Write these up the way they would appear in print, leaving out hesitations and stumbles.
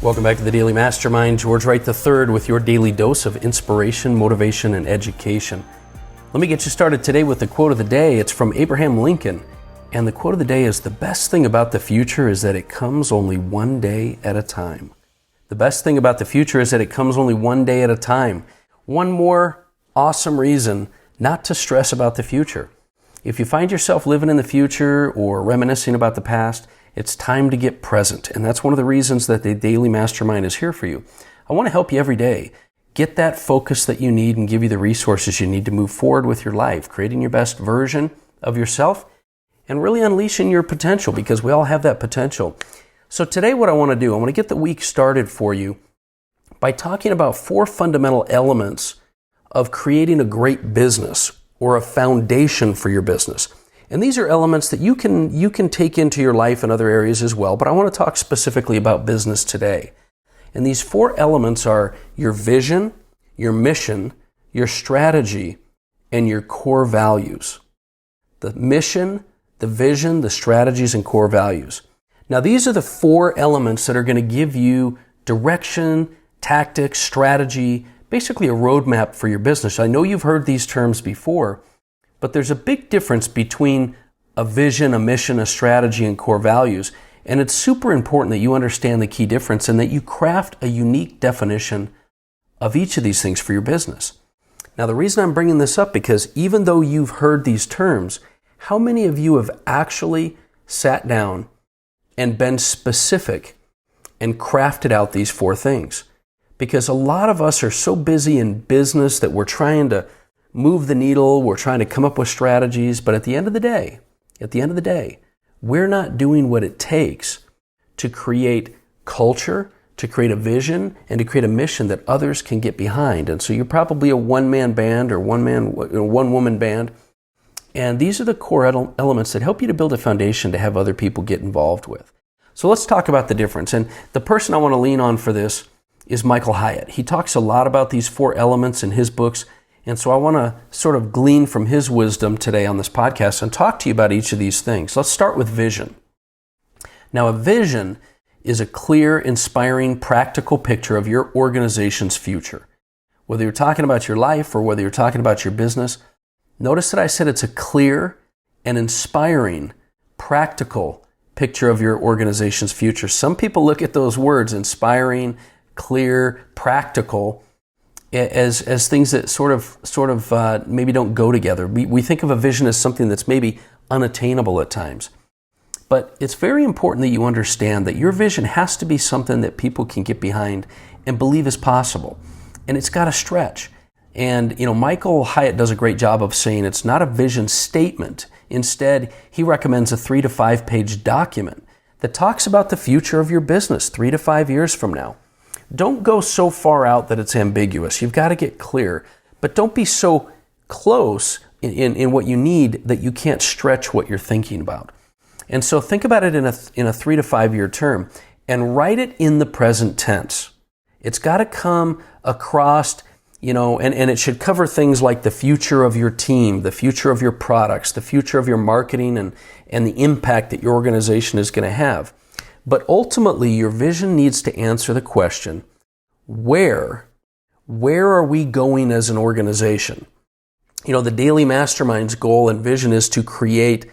Welcome back to the Daily Mastermind. George Wright III with your daily dose of inspiration, motivation, and education. Let me get you started today with the quote of the day. It's from Abraham Lincoln. And the quote of the day is, "The best thing about the future is that it comes only one day at a time." The best thing about the future is that it comes only one day at a time. One more awesome reason not to stress about the future. If you find yourself living in the future or reminiscing about the past, it's time to get present. And that's one of the reasons that the Daily Mastermind is here for you. I want to help you every day get that focus that you need and give you the resources you need to move forward with your life, creating your best version of yourself and really unleashing your potential, because we all have that potential. So today what I want to do, I want to get the week started for you by talking about 4 fundamental elements of creating a great business or a foundation for your business. And these are elements that you can take into your life and other areas as well, but I want to talk specifically about business today. And these 4 elements are your vision, your mission, your strategy, and your core values. The mission, the vision, the strategies, and core values. Now, these are the 4 elements that are going to give you direction, tactics, strategy, basically a roadmap for your business. I know you've heard these terms before, but there's a big difference between a vision, a mission, a strategy, and core values. And it's super important that you understand the key difference and that you craft a unique definition of each of these things for your business. Now, the reason I'm bringing this up, because even though you've heard these terms, how many of you have actually sat down and been specific and crafted out these 4 things? Because a lot of us are so busy in business that we're trying to move the needle, we're trying to come up with strategies, but at the end of the day, we're not doing what it takes to create culture, to create a vision, and to create a mission that others can get behind. And so you're probably a one-man band or one-woman band, and these are the core elements that help you to build a foundation to have other people get involved with. So let's talk about the difference. And the person I want to lean on for this is Michael Hyatt. He talks a lot about these 4 elements in his books. And so I want to sort of glean from his wisdom today on this podcast and talk to you about each of these things. Let's start with vision. Now, a vision is a clear, inspiring, practical picture of your organization's future. Whether you're talking about your life or whether you're talking about your business, notice that I said it's a clear and inspiring, practical picture of your organization's future. Some people look at those words, inspiring, clear, practical, as things that sort of maybe don't go together. We think of a vision as something that's maybe unattainable at times. But it's very important that you understand that your vision has to be something that people can get behind and believe is possible. And it's got to stretch. And, Michael Hyatt does a great job of saying it's not a vision statement. Instead, he recommends a 3 to 5 page document that talks about the future of your business 3 to 5 years from now. Don't go so far out that it's ambiguous. You've got to get clear, but don't be so close in what you need that you can't stretch what you're thinking about. And so think about it in a 3 to 5 year term and write it in the present tense. It's got to come across, and it should cover things like the future of your team, the future of your products, the future of your marketing, and the impact that your organization is going to have. But ultimately, your vision needs to answer the question, where are we going as an organization? The Daily Mastermind's goal and vision is to create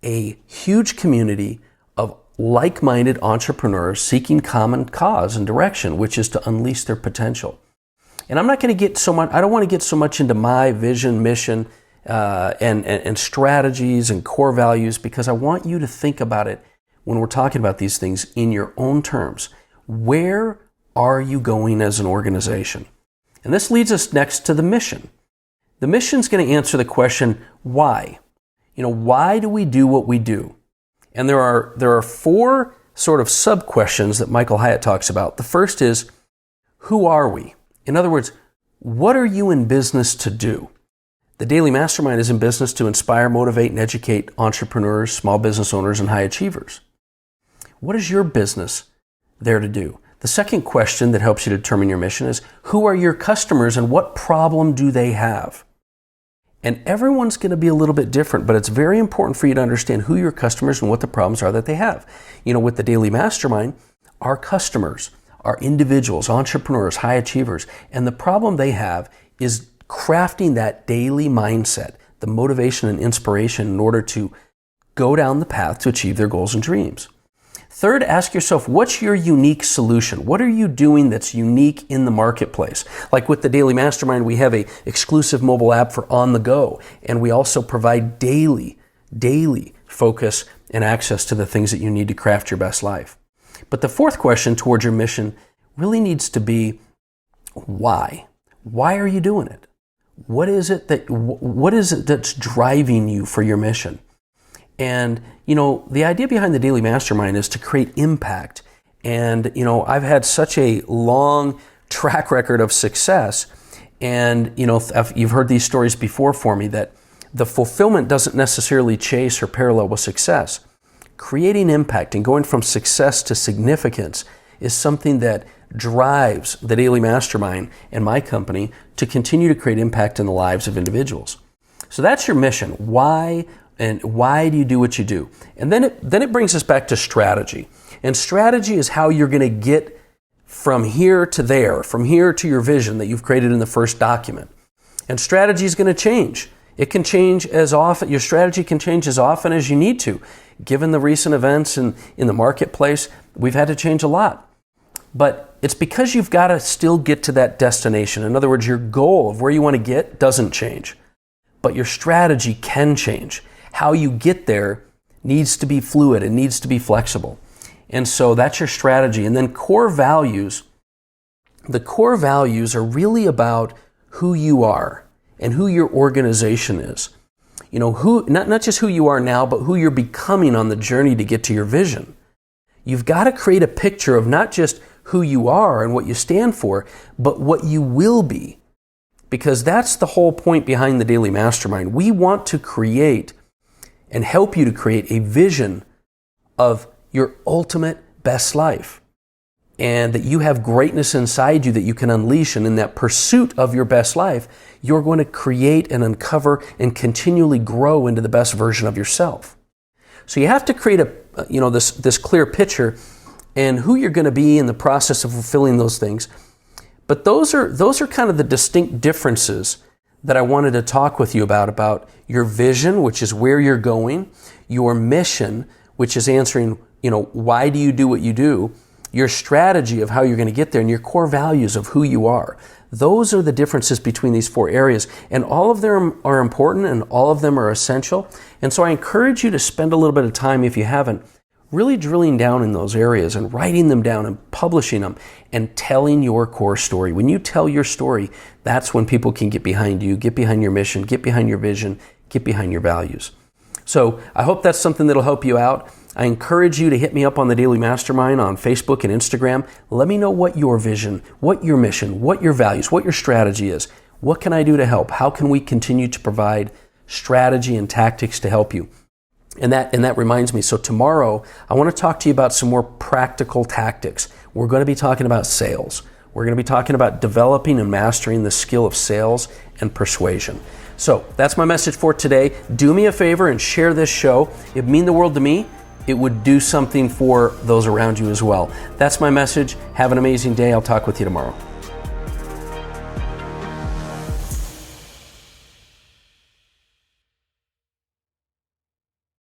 a huge community of like-minded entrepreneurs seeking common cause and direction, which is to unleash their potential. And I don't want to get so much into my vision, mission, and strategies and core values, because I want you to think about it when we're talking about these things in your own terms. Where are you going as an organization? And this leads us next to the mission. The mission is going to answer the question, why? Why do we do what we do? And there are 4 sort of sub-questions that Michael Hyatt talks about. The first is, who are we? In other words, what are you in business to do? The Daily Mastermind is in business to inspire, motivate, and educate entrepreneurs, small business owners, and high achievers. What is your business there to do? The second question that helps you determine your mission is, who are your customers and what problem do they have? And everyone's going to be a little bit different, but it's very important for you to understand who your customers and what the problems are that they have. With the Daily Mastermind, our customers are individuals, entrepreneurs, high achievers, and the problem they have is crafting that daily mindset, the motivation and inspiration in order to go down the path to achieve their goals and dreams. Third, ask yourself, what's your unique solution? What are you doing that's unique in the marketplace? Like with the Daily Mastermind, we have an exclusive mobile app for on the go, and we also provide daily focus and access to the things that you need to craft your best life. But the fourth question towards your mission really needs to be, why? Why are you doing it? What is it that's driving you for your mission? And, the idea behind the Daily Mastermind is to create impact. And, I've had such a long track record of success. And, you've heard these stories before for me that the fulfillment doesn't necessarily chase or parallel with success. Creating impact and going from success to significance is something that drives the Daily Mastermind and my company to continue to create impact in the lives of individuals. So that's your mission. Why? And why do you do what you do? And then it brings us back to strategy. And strategy is how you're going to get from here to there, from here to your vision that you've created in the first document. And strategy is going to change. It can change as often, your strategy can change as often as you need to. Given the recent events in the marketplace, we've had to change a lot. But it's because you've got to still get to that destination. In other words, your goal of where you want to get doesn't change. But your strategy can change. How you get there needs to be fluid. It needs to be flexible. And so that's your strategy. And then core values. The core values are really about who you are and who your organization is. Not just who you are now, but who you're becoming on the journey to get to your vision. You've got to create a picture of not just who you are and what you stand for, but what you will be. Because that's the whole point behind the Daily Mastermind. We want to create and help you to create a vision of your ultimate best life. And that you have greatness inside you that you can unleash. And in that pursuit of your best life, you're going to create and uncover and continually grow into the best version of yourself. So you have to create this clear picture and who you're going to be in the process of fulfilling those things. But those are kind of the distinct differences that I wanted to talk with you about your vision, which is where you're going, your mission, which is answering, why do you do what you do, your strategy of how you're going to get there, and your core values of who you are. Those are the differences between these four areas, and all of them are important and all of them are essential. And so I encourage you to spend a little bit of time, if you haven't, really drilling down in those areas and writing them down and publishing them and telling your core story. When you tell your story, that's when people can get behind you, get behind your mission, get behind your vision, get behind your values. So I hope that's something that'll help you out. I encourage you to hit me up on the Daily Mastermind on Facebook and Instagram. Let me know what your vision, what your mission, what your values, what your strategy is. What can I do to help? How can we continue to provide strategy and tactics to help you? And that reminds me, so tomorrow I want to talk to you about some more practical tactics. We're going to be talking about sales. We're going to be talking about developing and mastering the skill of sales and persuasion. So that's my message for today. Do me a favor and share this show. It would mean the world to me. It would do something for those around you as well. That's my message. Have an amazing day. I'll talk with you tomorrow.